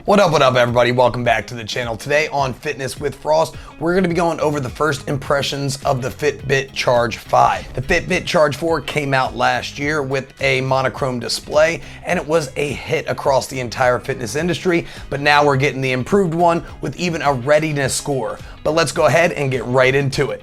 What up everybody? Welcome back to the channel. Today on Fitness with Frost, we're going to be going over the first impressions of the Fitbit Charge 5. The Fitbit Charge 4 came out last year with a monochrome display and it was a hit across the entire fitness industry, but now we're getting the improved one with even a readiness score. But let's go ahead and get right into it.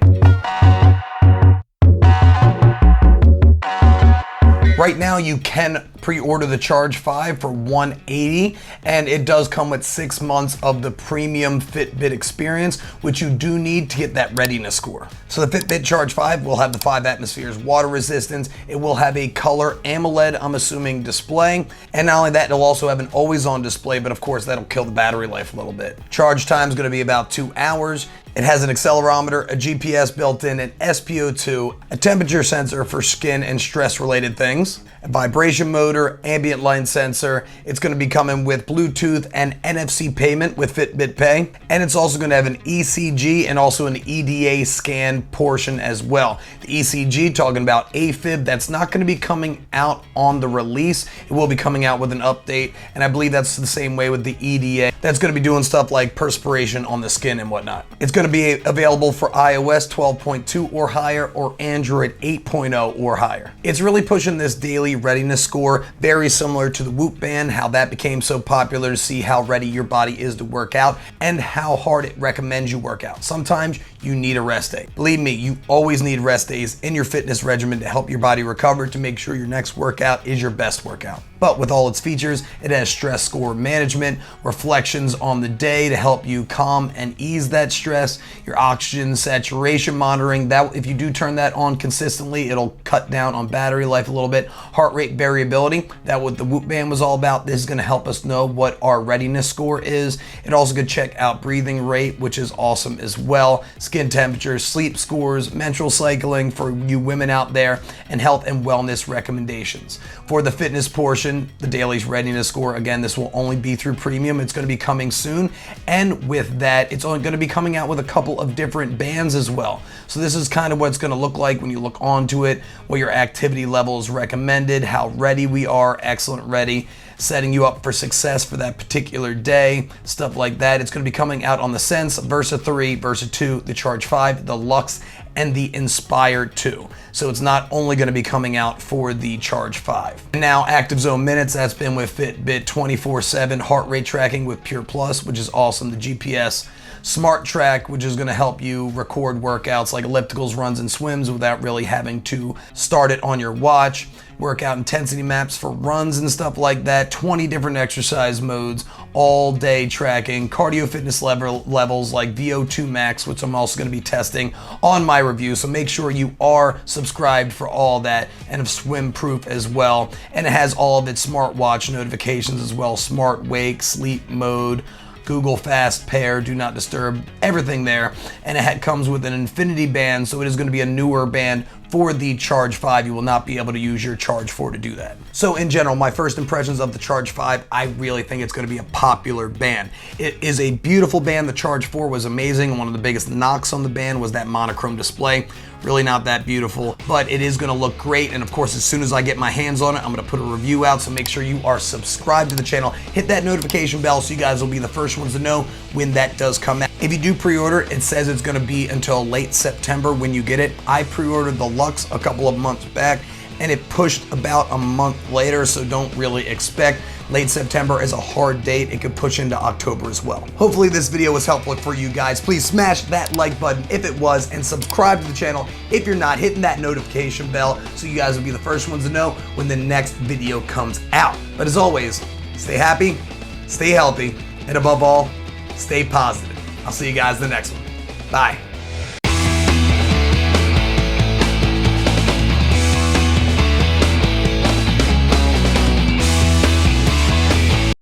Right now you can pre-order the Charge 5 for $180, and it does come with 6 months of the premium Fitbit experience, which you do need to get that readiness score. So the Fitbit Charge 5 will have the 5 atmospheres water resistance. It will have a color AMOLED, I'm assuming, display. And not only that, it'll also have an always-on display, but of course that'll kill the battery life a little bit. Charge time is going to be about 2 hours. It has an accelerometer, a GPS built in, an SpO2, a temperature sensor for skin and stress-related things, a vibration motor, ambient light sensor. It's going to be coming with Bluetooth and NFC payment with Fitbit Pay. And it's also going to have an ECG and also an EDA scan portion as well. The ECG, talking about AFib, that's not going to be coming out on the release. It will be coming out with an update. And I believe that's the same way with the EDA. That's going to be doing stuff like perspiration on the skin and whatnot. It's going to be available for iOS 12.2 or higher or Android 8.0 or higher. It's really pushing this daily readiness score, very similar to the Whoop band, how that became so popular to see how ready your body is to work out and how hard it recommends you work out. Sometimes you need a rest day. Believe me, you always need rest days in your fitness regimen to help your body recover, to make sure your next workout is your best workout. But with all its features, it has stress score management, reflections on the day to help you calm and ease that stress, your oxygen saturation monitoring. That if you do turn that on consistently, it'll cut down on battery life a little bit. Heart rate variability, that what the Whoop band was all about. This is going to help us know what our readiness score is. It also could check out breathing rate, which is awesome as well. Skin temperature, sleep scores, menstrual cycling for you women out there, and health and wellness recommendations. For the fitness portion, the daily readiness score, again, this will only be through premium. It's going to be coming soon, and with that, it's only going to be coming out with a couple of different bands as well. So this is kind of what it's going to look like when you look onto it, what your activity level is recommended, how ready we are, excellent ready, setting you up for success for that particular day, stuff like that. It's going to be coming out on the Sense, Versa 3, Versa 2, the Charge 5, the Luxe, and the Inspire 2. So it's not only going to be coming out for the Charge 5. And now Active Zone Minutes, that's been with Fitbit 24/7 heart rate tracking with Pure Plus, which is awesome. The GPS Smart Track, which is going to help you record workouts like ellipticals, runs, and swims without really having to start it on your watch. Workout intensity maps for runs and stuff like that. 20 different exercise modes, all day tracking, cardio fitness levels like VO2 max, which I'm also going to be testing on my review. So make sure you are subscribed for all that, and of swim proof as well. And it has all of its smartwatch notifications as well. Smart wake, sleep mode, Google Fast Pair, Do Not Disturb, everything there. And it comes with an infinity band, so it is going to be a newer band for the Charge 5. You will not be able to use your Charge 4 to do that. So in general, my first impressions of the Charge 5, I really think it's going to be a popular band. It is a beautiful band. The Charge 4 was amazing. One of the biggest knocks on the band was that monochrome display. Really not that beautiful, but it is going to look great. And of course, as soon as I get my hands on it, I'm going to put a review out. So make sure you are subscribed to the channel. Hit that notification bell so you guys will be the first ones to know when that does come out. If you do pre-order, it says it's going to be until late September when you get it. I pre-ordered the Luxe a couple of months back, and it pushed about a month later, so don't really expect late September as a hard date. It could push into October as well. Hopefully this video was helpful for you guys. Please smash that like button if it was, and subscribe to the channel if you're not, hitting that notification bell so you guys will be the first ones to know when the next video comes out. But as always, stay happy, stay healthy, and above all, stay positive. I'll see you guys in the next one. Bye.